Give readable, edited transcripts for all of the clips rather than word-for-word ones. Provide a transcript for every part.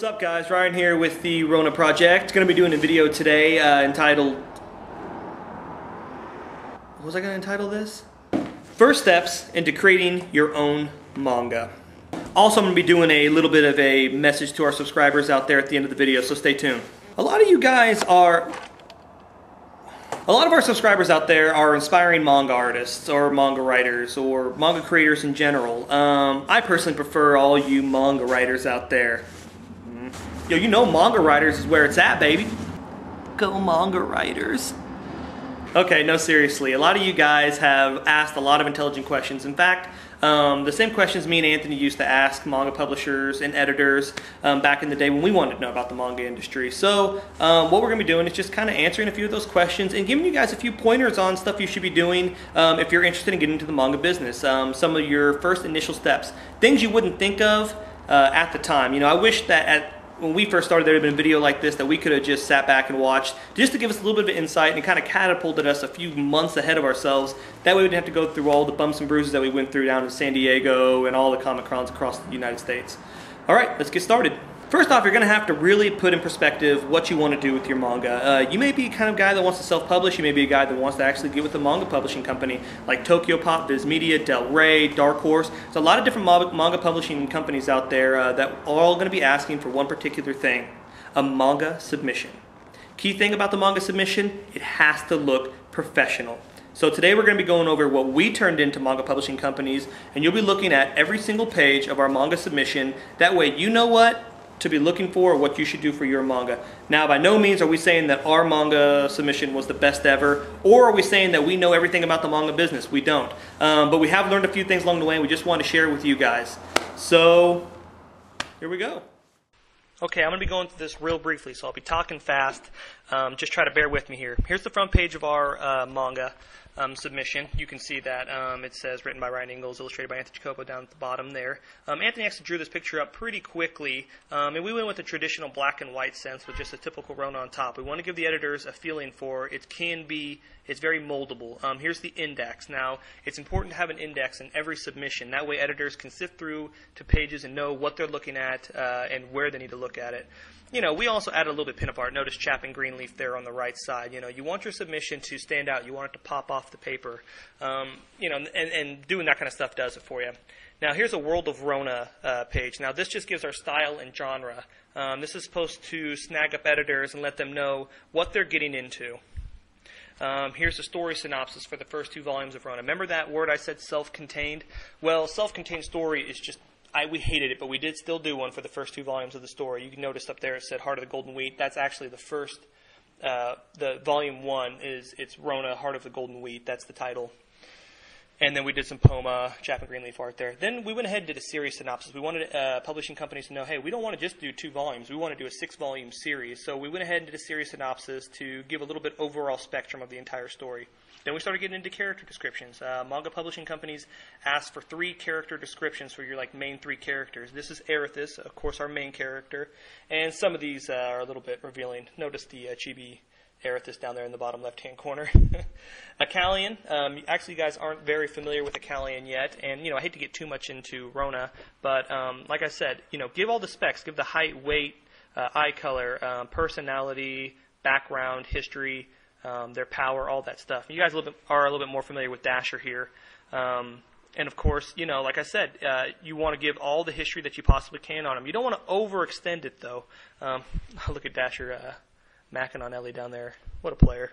What's up guys, Ryan here with the Rona Project. Going to be doing a video today entitled... What was I going to entitle this? First Steps into Creating Your Own Manga. Also, I'm going to be doing a little bit of a message to our subscribers out there at the end of the video, so stay tuned. A lot of our subscribers out there are inspiring manga artists or manga writers or manga creators in general. I personally prefer all you manga writers out there. Yo, you know manga writers is where it's at, baby. Go manga writers. Okay, no, seriously. A lot of you guys have asked a lot of intelligent questions. In fact, the same questions me and Anthony used to ask manga publishers and editors back in the day when we wanted to know about the manga industry. So what we're going to be doing is just kind of answering a few of those questions and giving you guys a few pointers on stuff you should be doing if you're interested in getting into the manga business. Some of your first initial steps. Things you wouldn't think of at the time. You know, I wish that when we first started, there had been a video like this that we could have just sat back and watched just to give us a little bit of insight and kind of catapulted us a few months ahead of ourselves. That way we didn't have to go through all the bumps and bruises that we went through down in San Diego and all the Comic-Cons across the United States. All right, let's get started. First off, you're going to have to really put in perspective what you want to do with your manga. You may be the kind of guy that wants to self-publish. You may be a guy that wants to actually get with a manga publishing company like Tokyo Pop, Viz Media, Del Rey, Dark Horse. There's a lot of different manga publishing companies out there that are all going to be asking for one particular thing, a manga submission. Key thing about the manga submission, it has to look professional. So today we're going to be going over what we turned into manga publishing companies, and you'll be looking at every single page of our manga submission. That way you know what to be looking for or what you should do for your manga. Now, by no means are we saying that our manga submission was the best ever, or are we saying that we know everything about the manga business. We don't. But we have learned a few things along the way, and we just want to share with you guys. So, here we go. Okay, I'm going to be going through this real briefly, so I'll be talking fast. Just try to bear with me here. Here's the front page of our manga submission. You can see that it says written by Ryan Ingalls, illustrated by Anthony Jacopo down at the bottom there. Anthony actually drew this picture up pretty quickly, and we went with the traditional black and white sense with just a typical Rona on top. We want to give the editors a feeling for it's very moldable. Here's the index. Now, it's important to have an index in every submission. That way editors can sift through to pages and know what they're looking at and where they need to look at it. You know, we also added a little bit of pinup art. Notice Chap and Greenleaf there on the right side. You know, you want your submission to stand out. You want it to pop off the paper. You know, and doing that kind of stuff does it for you. Now, here's a World of Rona page. Now, this just gives our style and genre. This is supposed to snag up editors and let them know what they're getting into. Here's the story synopsis for the first 2 volumes of Rona. Remember that word I said, self-contained? Well, self-contained story is just... we hated it, but we did still do one for the first 2 volumes of the story. You can notice up there it said Heart of the Golden Wheat. That's actually the first, the volume 1 it's Rona, Heart of the Golden Wheat. That's the title. And then we did some Poma, Chap and Greenleaf art there. Then we went ahead and did a series synopsis. We wanted publishing companies to know, hey, we don't want to just do 2 volumes. We want to do a 6-volume series. So we went ahead and did a series synopsis to give a little bit overall spectrum of the entire story. Then we started getting into character descriptions. Manga publishing companies ask for 3 character descriptions for your main 3 characters. This is Erithus, of course, our main character. And some of these are a little bit revealing. Notice the chibi Erithus down there in the bottom left-hand corner. Acalian. Actually, you guys aren't very familiar with Acalian yet, and I hate to get too much into Rona, but like I said, give all the specs. Give the height, weight, eye color, personality, background, history, their power, all that stuff. You guys are a little bit more familiar with Dasher here. And of course, like I said, you want to give all the history that you possibly can on them. You don't want to overextend it, though. Look at Dasher macking on Ellie down there. What a player.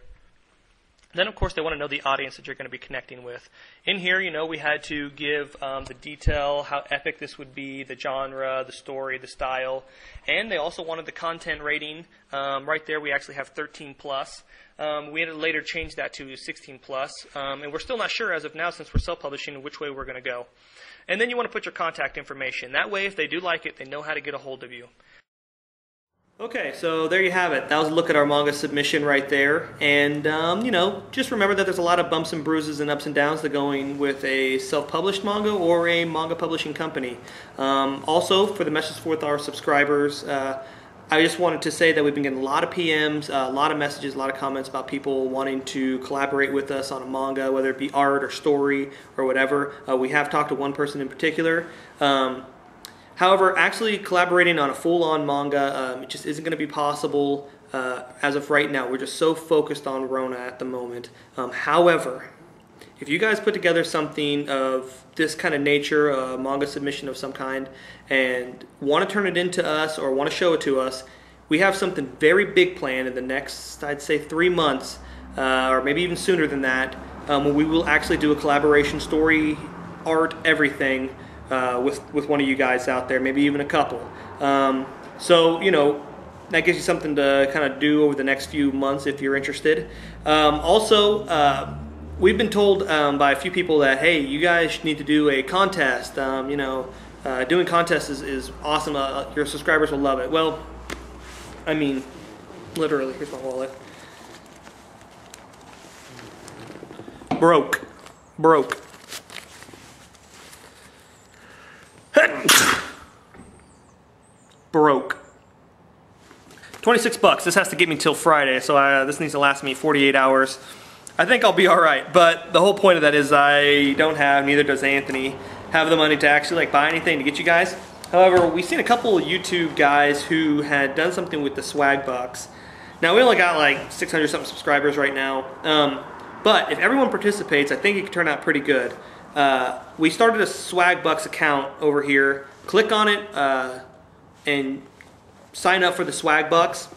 Then, of course, they want to know the audience that you're going to be connecting with. In here, we had to give the detail, how epic this would be, the genre, the story, the style, and they also wanted the content rating. Right there, we actually have 13 plus. We had to later change that to 16 plus, and we're still not sure as of now, since we're self-publishing, which way we're going to go. And then you want to put your contact information. That way, if they do like it, they know how to get a hold of you. Okay, so there you have it. That was a look at our manga submission right there. And, just remember that there's a lot of bumps and bruises and ups and downs that going with a self-published manga or a manga publishing company. Also, for the message with our subscribers, I just wanted to say that we've been getting a lot of PMs, a lot of messages, a lot of comments about people wanting to collaborate with us on a manga, whether it be art or story or whatever. We have talked to one person in particular. However, actually collaborating on a full-on manga, it just isn't going to be possible as of right now. We're just so focused on Rona at the moment. However, if you guys put together something of this kind of nature, a manga submission of some kind, and want to turn it into us or want to show it to us, we have something very big planned in the next, I'd say, 3 months, or maybe even sooner than that, when we will actually do a collaboration, story, art, everything, with one of you guys out there, maybe even a couple. So, you know, that gives you something to kind of do over the next few months if you're interested. Also, we've been told by a few people that, hey, you guys need to do a contest. You know, doing contests is awesome. Your subscribers will love it. Well, I mean, literally, here's my wallet. Broke. Broke. 26 bucks. This has to get me till Friday, so this needs to last me 48 hours. I think I'll be alright, but the whole point of that is I don't have, neither does Anthony, have the money to actually like buy anything to get you guys. However, we've seen a couple of YouTube guys who had done something with the swag bucks. Now, we only got like 600 something subscribers right now, but if everyone participates, I think it could turn out pretty good. We started a swag bucks account over here. Click on it and sign up for the swag bucks.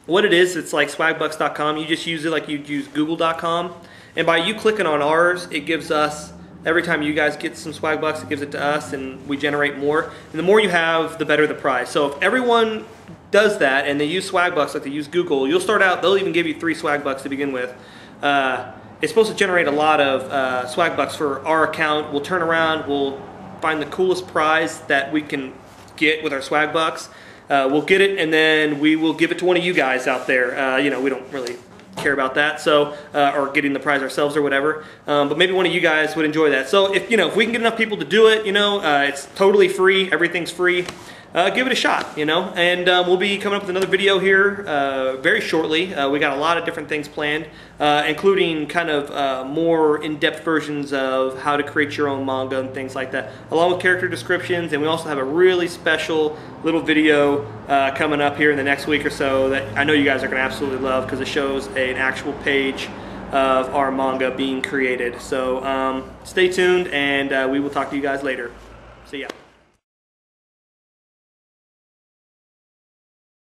What it is, it's like swagbucks.com. You just use it like you'd use google.com. And by you clicking on ours, it gives us, every time you guys get some swag bucks, it gives it to us and we generate more. And the more you have, the better the price. So if everyone does that and they use swag bucks like they use Google, you'll start out, they'll even give you 3 swag bucks to begin with. It's supposed to generate a lot of swag bucks for our account. We'll turn around, we'll find the coolest prize that we can get with our swag bucks. We'll get it, and then we will give it to one of you guys out there. You know, we don't really care about that, so or getting the prize ourselves or whatever. But maybe one of you guys would enjoy that. So if if we can get enough people to do it, you know, it's totally free. Everything's free. Give it a shot, you know. And we'll be coming up with another video here very shortly. We got a lot of different things planned, including kind of more in-depth versions of how to create your own manga and things like that, along with character descriptions. And we also have a really special little video coming up here in the next week or so that I know you guys are going to absolutely love, because it shows an actual page of our manga being created. So stay tuned, and we will talk to you guys later. See ya.